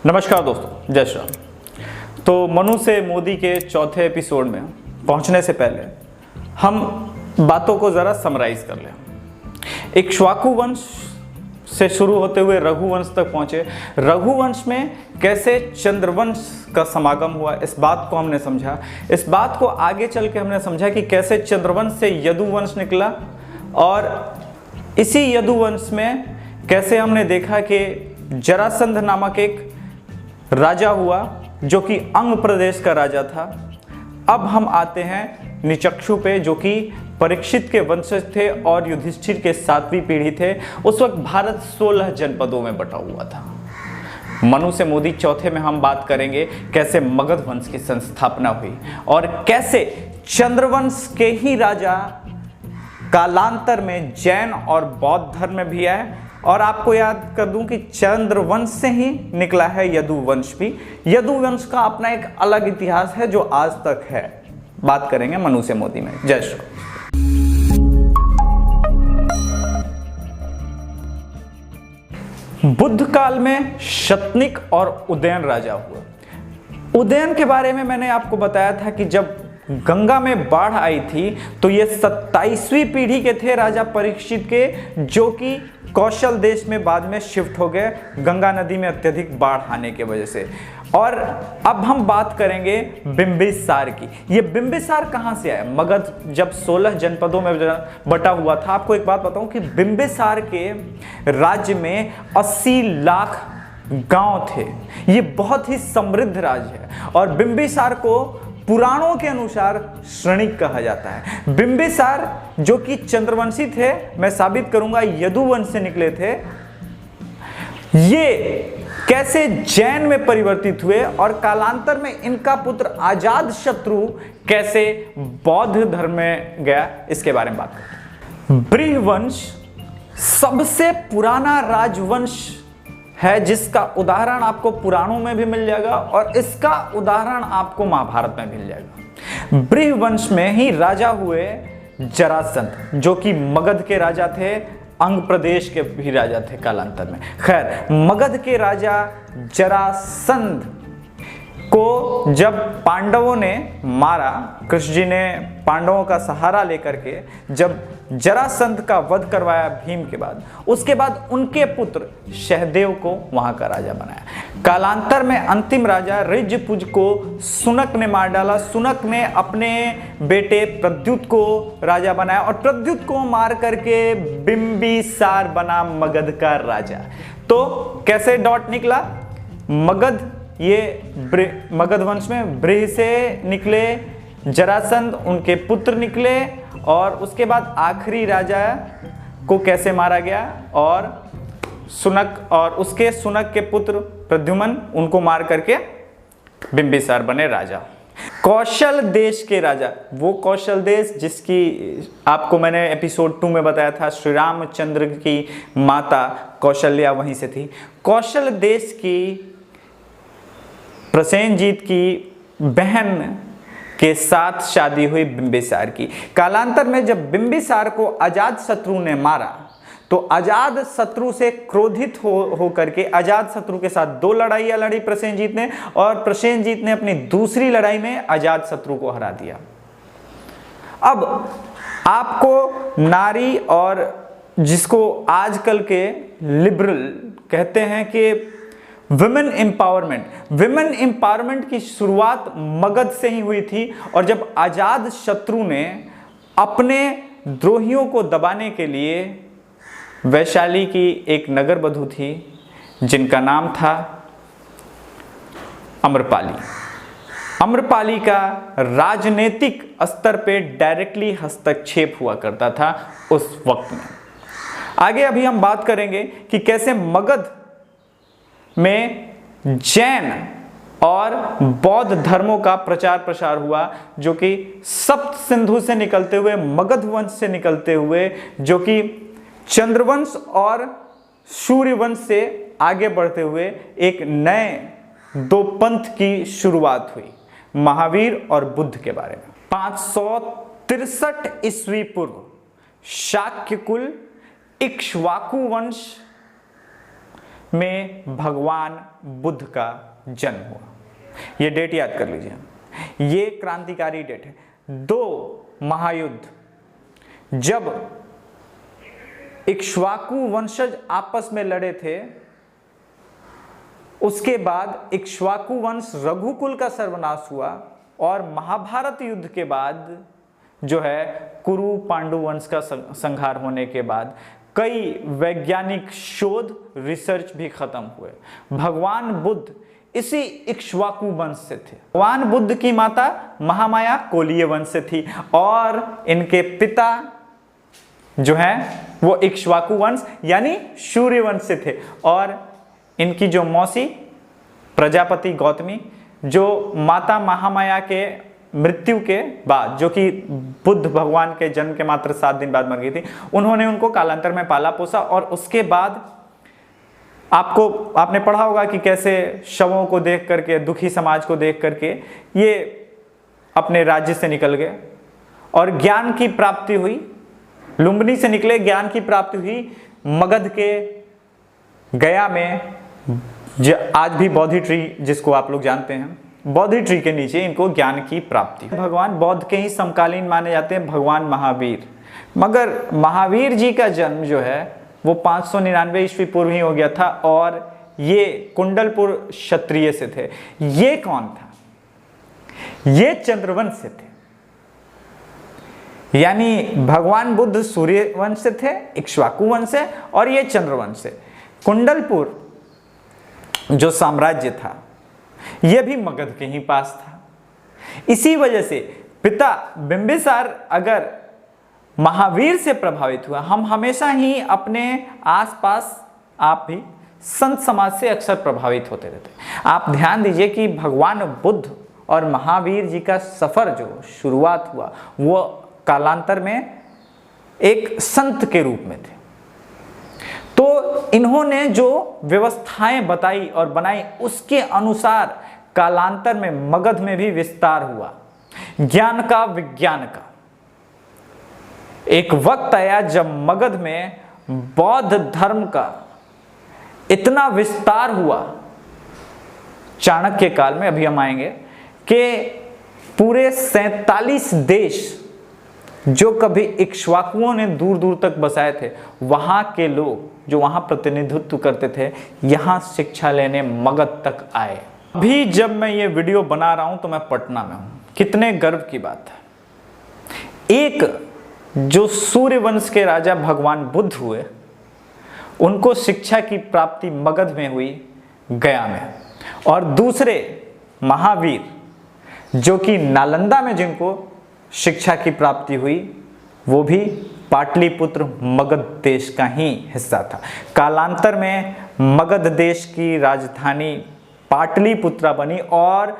नमस्कार दोस्तों, जय श्री राम। तो मनु से मोदी के चौथे एपिसोड में पहुंचने से पहले हम बातों को ज़रा समराइज कर लें। इक्ष्वाकु वंश से शुरू होते हुए रघुवंश तक पहुंचे। रघुवंश में कैसे चंद्रवंश का समागम हुआ, इस बात को हमने समझा। इस बात को आगे चल के हमने समझा कि कैसे चंद्रवंश से यदुवंश निकला, और इसी यदुवंश में कैसे हमने देखा कि जरासंध नामक एक राजा हुआ जो कि अंग प्रदेश का राजा था। अब हम आते हैं निचक्षु पे, जो कि परीक्षित के वंशज थे और युधिष्ठिर के 7वीं पीढ़ी थे। उस वक्त भारत 16 जनपदों में बटा हुआ था। मनु से मोदी चौथे में हम बात करेंगे कैसे मगध वंश की संस्थापना हुई और कैसे चंद्रवंश के ही राजा कालांतर में जैन और बौद्ध धर्म में भी आए। और आपको याद कर दूं कि चंद्रवंश से ही निकला है यदुवंश भी। यदुवंश का अपना एक अलग इतिहास है जो आज तक है। बात करेंगे मनु से मोदी में। जय श्री राम। बुद्ध काल में शतनिक और उदयन राजा हुआ। उदयन के बारे में मैंने आपको बताया था कि जब गंगा में बाढ़ आई थी तो ये 27वीं पीढ़ी के थे राजा परीक्षित के, जो कि कौशल देश में बाद में शिफ्ट हो गए गंगा नदी में अत्यधिक बाढ़ आने की वजह से। और अब हम बात करेंगे बिंबिसार की। ये बिंबिसार कहाँ से आया? मगध जब 16 जनपदों में बटा हुआ था। आपको एक बात बताऊं कि बिंबिसार के राज्य में 80 लाख गांव थे। ये बहुत ही समृद्ध राज्य है और बिंबिसार को पुराणों के अनुसार श्रृणिक कहा जाता है। बिंबिसार जो कि चंद्रवंशी थे, मैं साबित करूंगा यदुवंश से निकले थे। ये कैसे जैन में परिवर्तित हुए और कालांतर में इनका पुत्र अजातशत्रु कैसे बौद्ध धर्म में गया, इसके बारे में बात करते हैं। बृहवंश सबसे पुराना राजवंश है जिसका उदाहरण आपको पुराणों में भी मिल जाएगा और इसका उदाहरण आपको महाभारत में मिल जाएगा। बृहवंश में ही राजा हुए जरासंध, जो कि मगध के राजा थे, अंग प्रदेश के भी राजा थे कालांतर में। खैर, मगध के राजा जरासंध को जब पांडवों ने मारा, कृष्ण जी ने पांडवों का सहारा लेकर के जब जरासंध का वध करवाया भीम के बाद, उसके बाद उनके पुत्र सहदेव को वहां का राजा बनाया। कालांतर में अंतिम राजा ऋज्यपुज को सुनक ने मार डाला। सुनक ने अपने बेटे प्रद्युत को राजा बनाया और प्रद्युत को मार करके बिंबिसार बना मगध का राजा। तो कैसे डॉट निकला? मगध, ये मगध वंश में बृह से निकले जरासंध, उनके पुत्र निकले और उसके बाद आखिरी राजा को कैसे मारा गया और सुनक और उसके सुनक के पुत्र प्रद्युम्न, उनको मार करके बिंबिसार बने राजा। कौशल देश के राजा, वो कौशल देश जिसकी आपको मैंने एपिसोड 2 में बताया था, श्री रामचंद्र की माता कौशल्या वहीं से थी। कौशल देश की प्रसेनजीत की बहन के साथ शादी हुई बिंबिसार की। कालांतर में जब बिंबिसार को अजातशत्रु ने मारा तो अजातशत्रु से क्रोधित हो करके अजातशत्रु के साथ 2 लड़ाइयां लड़ी प्रसेनजीत ने, और प्रसेनजीत ने अपनी दूसरी लड़ाई में अजातशत्रु को हरा दिया। अब आपको नारी, और जिसको आजकल के लिबरल कहते हैं कि विमेन एम्पावरमेंट की शुरुआत मगध से ही हुई थी। और जब अजातशत्रु ने अपने द्रोहियों को दबाने के लिए वैशाली की एक नगर बधू थी जिनका नाम था आम्रपाली। आम्रपाली का राजनीतिक स्तर पे डायरेक्टली हस्तक्षेप हुआ करता था उस वक्त में। आगे अभी हम बात करेंगे कि कैसे मगध में जैन और बौद्ध धर्मों का प्रचार प्रसार हुआ, जो कि सप्त सिंधु से निकलते हुए मगध वंश से निकलते हुए, जो कि चंद्रवंश और सूर्यवंश से आगे बढ़ते हुए एक नए 2 पंथ की शुरुआत हुई, महावीर और बुद्ध के बारे में। 563 ईस्वी पूर्व शाक्य कुल इक्ष्वाकु वंश में भगवान बुद्ध का जन्म हुआ। ये डेट याद कर लीजिए, ये क्रांतिकारी डेट है। 2 महायुद्ध, जब इक्ष्वाकु वंशज आपस में लड़े थे, उसके बाद इक्ष्वाकु वंश रघुकुल का सर्वनाश हुआ, और महाभारत युद्ध के बाद जो है कुरु पांडु वंश का संहार होने के बाद कई वैज्ञानिक शोध रिसर्च भी खत्म हुए। भगवान बुद्ध इसी इक्ष्वाकु वंश से थे। भगवान बुद्ध की माता महामाया कोलीय वंश से थी, और इनके पिता जो हैं वो इक्ष्वाकु वंश यानी सूर्य वंश से थे, और इनकी जो मौसी प्रजापति गौतमी, जो माता महामाया के मृत्यु के बाद, जो कि बुद्ध भगवान के जन्म के मात्र 7 दिन बाद मर गई थी, उन्होंने उनको कालांतर में पाला पोसा, और उसके बाद आपने पढ़ा होगा कि कैसे शवों को देख करके, दुखी समाज को देख करके ये अपने राज्य से निकल गए और ज्ञान की प्राप्ति हुई। लुम्बिनी से निकले, ज्ञान की प्राप्ति हुई मगध के गया में, आज भी बौद्धि ट्री जिसको आप लोग जानते हैं, बौद्धि ट्री के नीचे इनको ज्ञान की प्राप्ति। भगवान बौद्ध के ही समकालीन माने जाते हैं भगवान महावीर, मगर महावीर जी का जन्म जो है वो 599 ईस्वी पूर्व ही हो गया था, और ये कुंडलपुर क्षत्रिय से थे। ये कौन था? ये चंद्रवंश से थे, यानी भगवान बुद्ध सूर्य वंश से थे, इक्ष्वाकु वंश से, और ये चंद्रवंश से। कुंडलपुर जो साम्राज्य था यह भी मगध के ही पास था। इसी वजह से पिता बिंबिसार अगर महावीर से प्रभावित हुआ, हम हमेशा ही अपने आसपास, आप भी संत समाज से अक्सर प्रभावित होते रहते। आप ध्यान दीजिए कि भगवान बुद्ध और महावीर जी का सफर जो शुरुआत हुआ वो कालांतर में एक संत के रूप में थे। तो इन्होंने जो व्यवस्थाएं बताई और बनाई उसके अनुसार कालांतर में मगध में भी विस्तार हुआ ज्ञान का, विज्ञान का। एक वक्त आया जब मगध में बौद्ध धर्म का इतना विस्तार हुआ, चाणक्य काल में, अभी हम आएंगे, कि पूरे 47 देश जो कभी इक्ष्वाकुओं ने दूर दूर तक बसाए थे, वहां के लोग जो वहां प्रतिनिधित्व करते थे, यहां शिक्षा लेने मगध तक आए। अभी जब मैं ये वीडियो बना रहा हूं तो मैं पटना में हूं। कितने गर्व की बात है। एक जो सूर्य वंश के राजा भगवान बुद्ध हुए, उनको शिक्षा की प्राप्ति मगध में हुई, गया में, और दूसरे महावीर जो कि नालंदा में जिनको शिक्षा की प्राप्ति हुई, वो भी पाटलिपुत्र मगध देश का ही हिस्सा था। कालांतर में मगध देश की राजधानी पाटलिपुत्रा बनी, और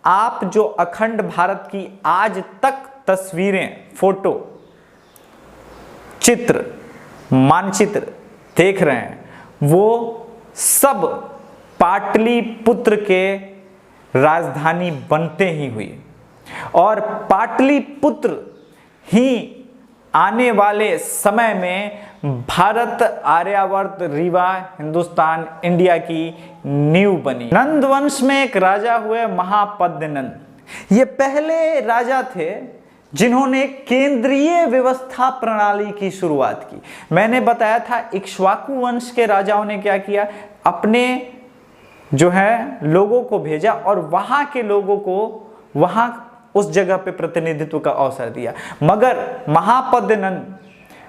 आप जो अखंड भारत की आज तक तस्वीरें, फोटो, चित्र, मानचित्र देख रहे हैं, वो सब पाटलिपुत्र के राजधानी बनते ही हुई, और पाटलिपुत्र ही आने वाले समय में भारत, आर्यावर्त, रीवा, हिंदुस्तान, इंडिया की नींव बनी। नंद वंश में एक राजा हुए महापद्यनंद। ये पहले राजा थे जिन्होंने केंद्रीय व्यवस्था प्रणाली की शुरुआत की। मैंने बताया था इक्ष्वाकु वंश के राजाओं ने क्या किया, अपने जो है लोगों को भेजा और वहां के लोगों को वहां उस जगह पे प्रतिनिधित्व का अवसर दिया। मगर महापद्यनंद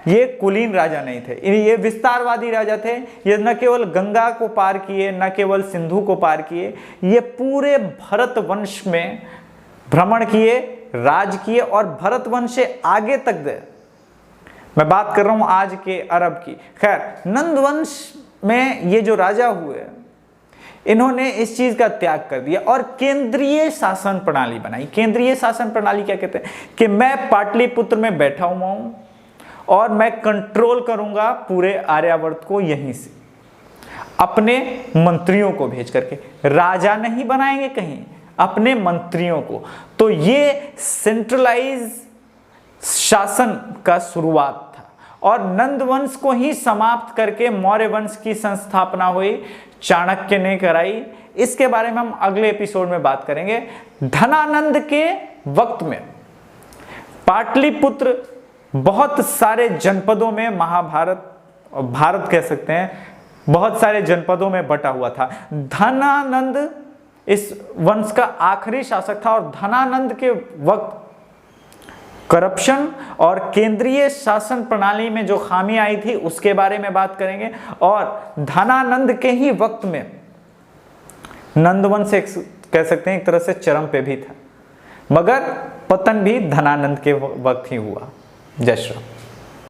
ये कुलीन राजा नहीं थे, ये विस्तारवादी राजा थे। ये न केवल गंगा को पार किए, न केवल सिंधु को पार किए, ये पूरे भरत वंश में भ्रमण किए, राज किए, और भरत वंश से आगे तक गए। मैं बात कर रहा हूं आज के अरब की। खैर, नंद वंश में ये जो राजा हुए, इन्होंने इस चीज का त्याग कर दिया और केंद्रीय शासन प्रणाली बनाई। केंद्रीय शासन प्रणाली क्या कहते हैं कि मैं पाटलिपुत्र में बैठा हुआ हूं और मैं कंट्रोल करूंगा पूरे आर्यावर्त को यहीं से, अपने मंत्रियों को भेज करके। राजा नहीं बनाएंगे कहीं, अपने मंत्रियों को। तो ये सेंट्रलाइज शासन का शुरुआत था, और नंद वंश को ही समाप्त करके मौर्य वंश की संस्थापना हुई, चाणक्य ने कराई। इसके बारे में हम अगले एपिसोड में बात करेंगे। धनानंद के वक्त में पाटलिपुत्र बहुत सारे जनपदों में, महाभारत भारत कह सकते हैं, बहुत सारे जनपदों में बटा हुआ था। धनानंद इस वंश का आखिरी शासक था और धनानंद के वक्त करप्शन और केंद्रीय शासन प्रणाली में जो खामी आई थी उसके बारे में बात करेंगे। और धनानंद के ही वक्त में नंदवंश कह सकते हैं एक तरह से चरम पे भी था, मगर पतन भी धनानंद के वक्त ही हुआ। जय श्री राम।